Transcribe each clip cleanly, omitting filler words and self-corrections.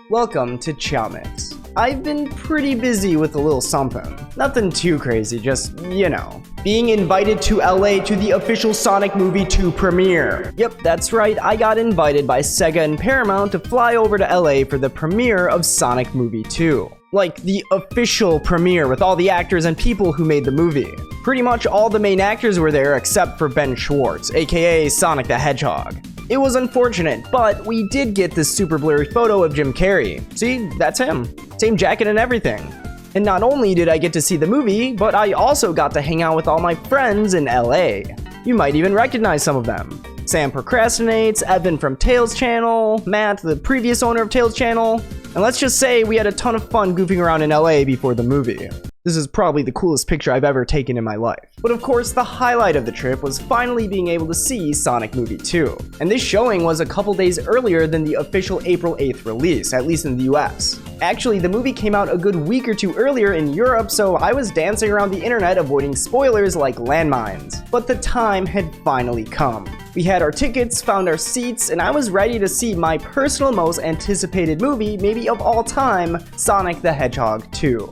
Welcome to Chaomix. I've been pretty busy with a little something. Nothing too crazy, just, being invited to LA to the official Sonic Movie 2 premiere. Yep, that's right, I got invited by Sega and Paramount to fly over to LA for the premiere of Sonic Movie 2. Like, the official premiere with all the actors and people who made the movie. Pretty much all the main actors were there except for Ben Schwartz, aka Sonic the Hedgehog. It was unfortunate, but we did get this super blurry photo of Jim Carrey. See, that's him. Same jacket and everything. And not only did I get to see the movie, but I also got to hang out with all my friends in LA. You might even recognize some of them. Sam Procrastinates, Evan from Tails Channel, Matt, the previous owner of Tails Channel, and let's just say we had a ton of fun goofing around in LA before the movie. This is probably the coolest picture I've ever taken in my life. But of course, the highlight of the trip was finally being able to see Sonic Movie 2. And this showing was a couple days earlier than the official April 8th release, at least in the US. Actually, the movie came out a good week or two earlier in Europe, so I was dancing around the internet avoiding spoilers like landmines. But the time had finally come. We had our tickets, found our seats, and I was ready to see my personal most anticipated movie, maybe of all time, Sonic the Hedgehog 2.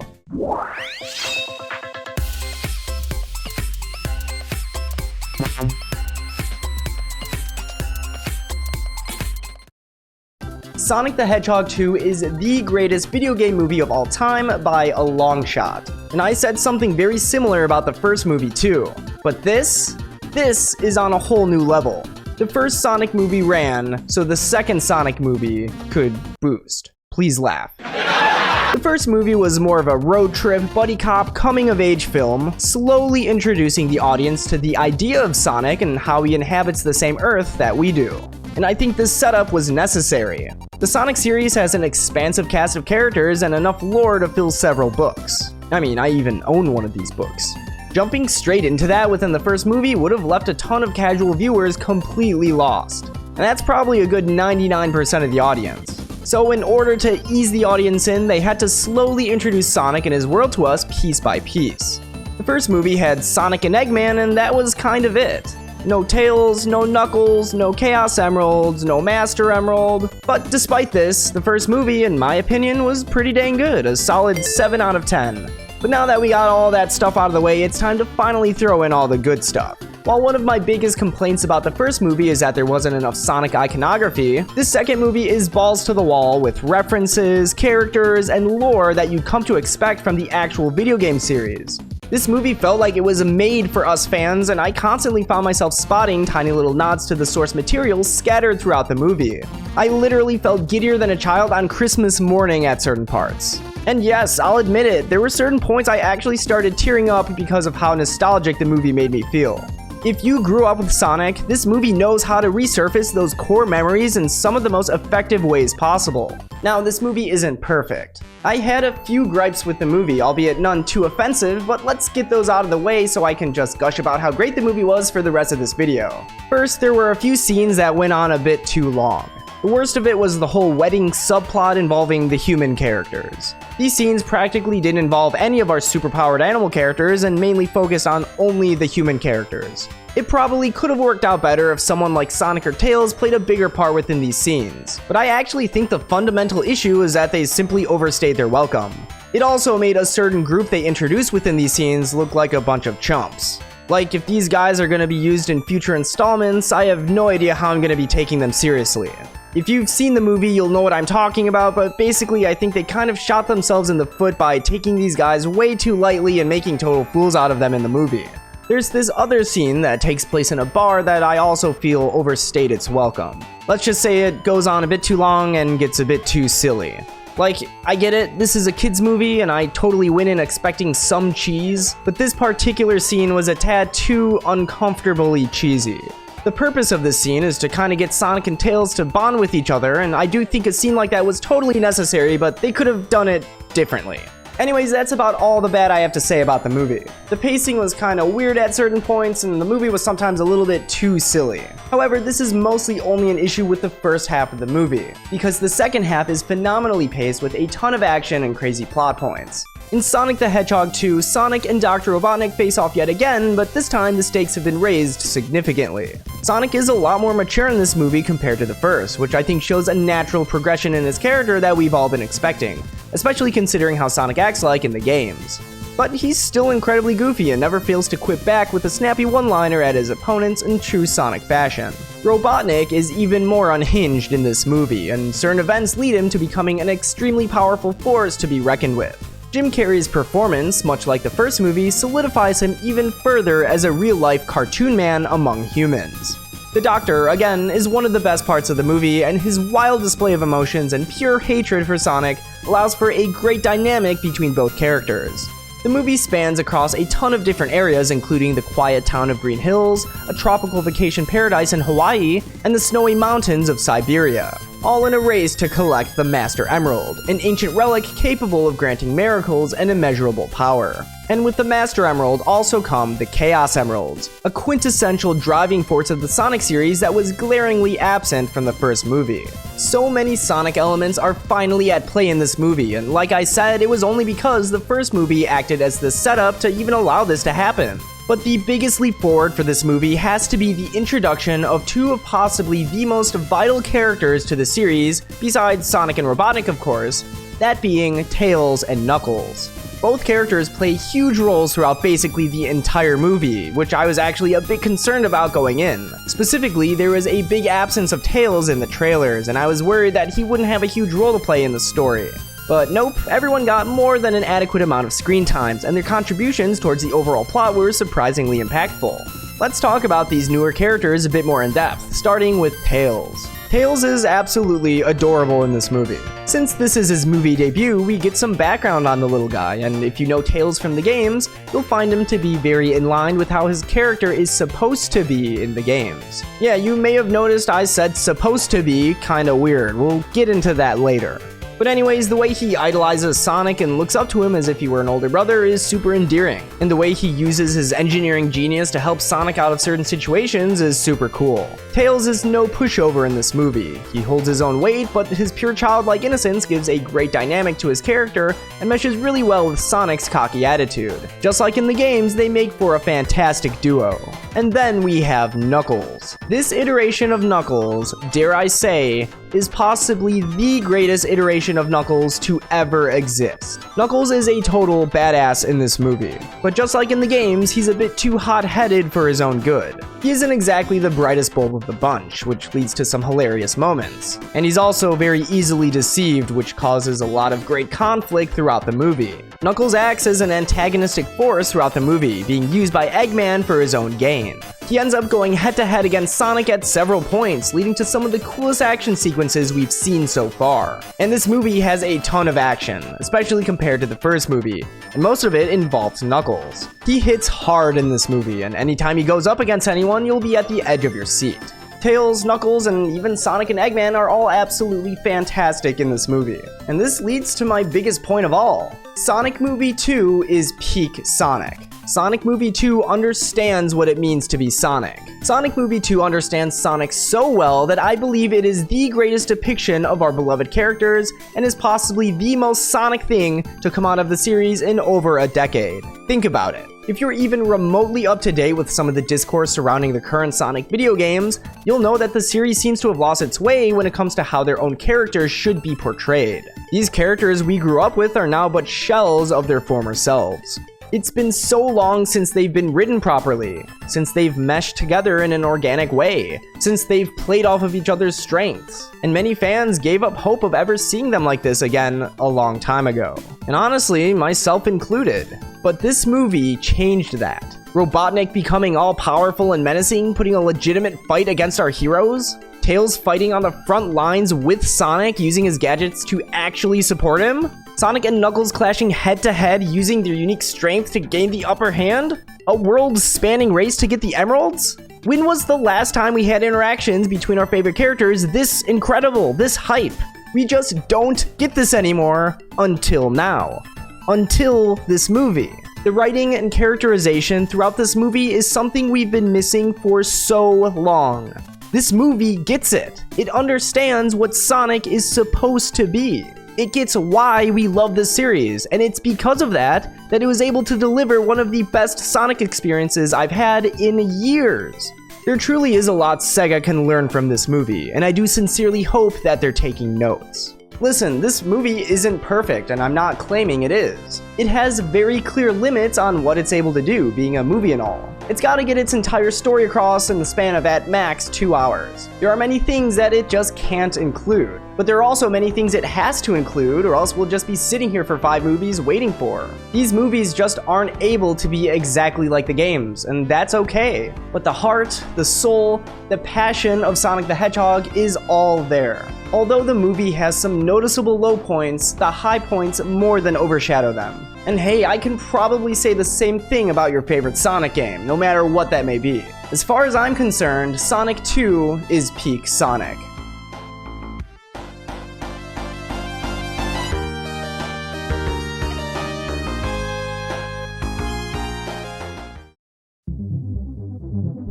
Sonic the Hedgehog 2 is the greatest video game movie of all time by a long shot. And I said something very similar about the first movie too. But this is on a whole new level. The first Sonic movie ran, so the second Sonic movie could boost. Please laugh. The first movie was more of a road trip, buddy cop, coming-of-age film, slowly introducing the audience to the idea of Sonic and how he inhabits the same Earth that we do. And I think this setup was necessary. The Sonic series has an expansive cast of characters and enough lore to fill several books. I mean, I even own one of these books. Jumping straight into that within the first movie would have left a ton of casual viewers completely lost. And that's probably a good 99% of the audience. So in order to ease the audience in, they had to slowly introduce Sonic and his world to us piece by piece. The first movie had Sonic and Eggman, and that was kind of it. No Tails, no Knuckles, no Chaos Emeralds, no Master Emerald. But despite this, the first movie, in my opinion, was pretty dang good, a solid 7 out of 10. But now that we got all that stuff out of the way, it's time to finally throw in all the good stuff. While one of my biggest complaints about the first movie is that there wasn't enough Sonic iconography, this second movie is balls to the wall with references, characters, and lore that you'd come to expect from the actual video game series. This movie felt like it was made for us fans, and I constantly found myself spotting tiny little nods to the source material scattered throughout the movie. I literally felt giddier than a child on Christmas morning at certain parts. And yes, I'll admit it, there were certain points I actually started tearing up because of how nostalgic the movie made me feel. If you grew up with Sonic, this movie knows how to resurface those core memories in some of the most effective ways possible. Now, this movie isn't perfect. I had a few gripes with the movie, albeit none too offensive, but let's get those out of the way so I can just gush about how great the movie was for the rest of this video. First, there were a few scenes that went on a bit too long. The worst of it was the whole wedding subplot involving the human characters. These scenes practically didn't involve any of our superpowered animal characters and mainly focused on only the human characters. It probably could have worked out better if someone like Sonic or Tails played a bigger part within these scenes, but I actually think the fundamental issue is that they simply overstayed their welcome. It also made a certain group they introduced within these scenes look like a bunch of chumps. Like, if these guys are going to be used in future installments, I have no idea how I'm going to be taking them seriously. If you've seen the movie, you'll know what I'm talking about, but basically I think they kind of shot themselves in the foot by taking these guys way too lightly and making total fools out of them in the movie. There's this other scene that takes place in a bar that I also feel overstayed its welcome. Let's just say it goes on a bit too long and gets a bit too silly. Like, I get it, this is a kids movie and I totally went in expecting some cheese, but this particular scene was a tad too uncomfortably cheesy. The purpose of this scene is to kind of get Sonic and Tails to bond with each other, and I do think a scene like that was totally necessary, but they could have done it differently. Anyways, that's about all the bad I have to say about the movie. The pacing was kinda weird at certain points, and the movie was sometimes a little bit too silly. However, this is mostly only an issue with the first half of the movie, because the second half is phenomenally paced with a ton of action and crazy plot points. In Sonic the Hedgehog 2, Sonic and Dr. Robotnik face off yet again, but this time the stakes have been raised significantly. Sonic is a lot more mature in this movie compared to the first, which I think shows a natural progression in his character that we've all been expecting, especially considering how Sonic acts like in the games. But he's still incredibly goofy and never fails to quip back with a snappy one-liner at his opponents in true Sonic fashion. Robotnik is even more unhinged in this movie, and certain events lead him to becoming an extremely powerful force to be reckoned with. Jim Carrey's performance, much like the first movie, solidifies him even further as a real-life cartoon man among humans. The Doctor, again, is one of the best parts of the movie, and his wild display of emotions and pure hatred for Sonic allows for a great dynamic between both characters. The movie spans across a ton of different areas, including the quiet town of Green Hills, a tropical vacation paradise in Hawaii, and the snowy mountains of Siberia, all in a race to collect the Master Emerald, an ancient relic capable of granting miracles and immeasurable power. And with the Master Emerald also come the Chaos Emeralds, a quintessential driving force of the Sonic series that was glaringly absent from the first movie. So many Sonic elements are finally at play in this movie, and like I said, it was only because the first movie acted as the setup to even allow this to happen. But the biggest leap forward for this movie has to be the introduction of two of possibly the most vital characters to the series, besides Sonic and Robotnik of course, that being Tails and Knuckles. Both characters play huge roles throughout basically the entire movie, which I was actually a bit concerned about going in. Specifically, there was a big absence of Tails in the trailers, and I was worried that he wouldn't have a huge role to play in the story. But nope, everyone got more than an adequate amount of screen times, and their contributions towards the overall plot were surprisingly impactful. Let's talk about these newer characters a bit more in depth, starting with Tails. Tails is absolutely adorable in this movie. Since this is his movie debut, we get some background on the little guy, and if you know Tails from the games, you'll find him to be very in line with how his character is supposed to be in the games. Yeah, you may have noticed I said supposed to be kinda weird. We'll get into that later. But anyways, the way he idolizes Sonic and looks up to him as if he were an older brother is super endearing. And the way he uses his engineering genius to help Sonic out of certain situations is super cool. Tails is no pushover in this movie. He holds his own weight, but his pure childlike innocence gives a great dynamic to his character and meshes really well with Sonic's cocky attitude. Just like in the games, they make for a fantastic duo. And then we have Knuckles. This iteration of Knuckles, dare I say, is possibly the greatest iteration of Knuckles to ever exist. Knuckles is a total badass in this movie, but just like in the games, he's a bit too hot-headed for his own good. He isn't exactly the brightest bulb of the bunch, which leads to some hilarious moments. And he's also very easily deceived, which causes a lot of great conflict throughout the movie. Knuckles acts as an antagonistic force throughout the movie, being used by Eggman for his own gain. He ends up going head-to-head against Sonic at several points, leading to some of the coolest action sequences we've seen so far. And this movie has a ton of action, especially compared to the first movie, and most of it involves Knuckles. He hits hard in this movie, and anytime he goes up against anyone, you'll be at the edge of your seat. Tails, Knuckles, and even Sonic and Eggman are all absolutely fantastic in this movie. And this leads to my biggest point of all. Sonic Movie 2 is peak Sonic. Sonic Movie 2 understands what it means to be Sonic. Sonic Movie 2 understands Sonic so well that I believe it is the greatest depiction of our beloved characters and is possibly the most Sonic thing to come out of the series in over a decade. Think about it. If you're even remotely up to date with some of the discourse surrounding the current Sonic video games, you'll know that the series seems to have lost its way when it comes to how their own characters should be portrayed. These characters we grew up with are now but shells of their former selves. It's been so long since they've been written properly, since they've meshed together in an organic way, since they've played off of each other's strengths, and many fans gave up hope of ever seeing them like this again a long time ago. And honestly, myself included. But this movie changed that. Robotnik becoming all-powerful and menacing, putting a legitimate fight against our heroes, Tails fighting on the front lines with Sonic using his gadgets to actually support him, Sonic and Knuckles clashing head-to-head using their unique strength to gain the upper hand, a world-spanning race to get the emeralds? When was the last time we had interactions between our favorite characters this incredible, this hype? We just don't get this anymore until now. Until this movie. The writing and characterization throughout this movie is something we've been missing for so long. This movie gets it. It understands what Sonic is supposed to be. It gets why we love this series, and it's because of that it was able to deliver one of the best Sonic experiences I've had in years. There truly is a lot Sega can learn from this movie, and I do sincerely hope that they're taking notes. Listen, this movie isn't perfect, and I'm not claiming it is. It has very clear limits on what it's able to do, being a movie and all. It's gotta get its entire story across in the span of at max 2 hours. There are many things that it just can't include, but there are also many things it has to include, or else we'll just be sitting here for 5 movies waiting for. These movies just aren't able to be exactly like the games, and that's okay. But the heart, the soul, the passion of Sonic the Hedgehog is all there. Although the movie has some noticeable low points, the high points more than overshadow them. And hey, I can probably say the same thing about your favorite Sonic game, no matter what that may be. As far as I'm concerned, Sonic 2 is peak Sonic.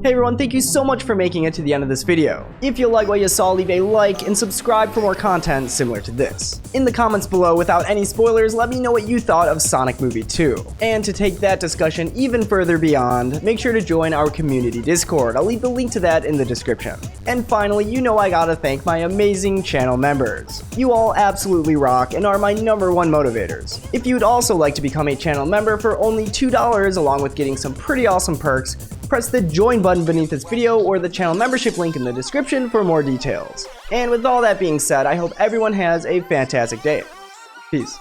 Hey everyone, thank you so much for making it to the end of this video. If you like what you saw, leave a like and subscribe for more content similar to this. In the comments below, without any spoilers, let me know what you thought of Sonic Movie 2. And to take that discussion even further beyond, make sure to join our community Discord. I'll leave the link to that in the description. And finally, you know I gotta thank my amazing channel members. You all absolutely rock and are my #1 motivators. If you'd also like to become a channel member for only $2 along with getting some pretty awesome perks, press the join button beneath this video or the channel membership link in the description for more details. And with all that being said, I hope everyone has a fantastic day. Peace.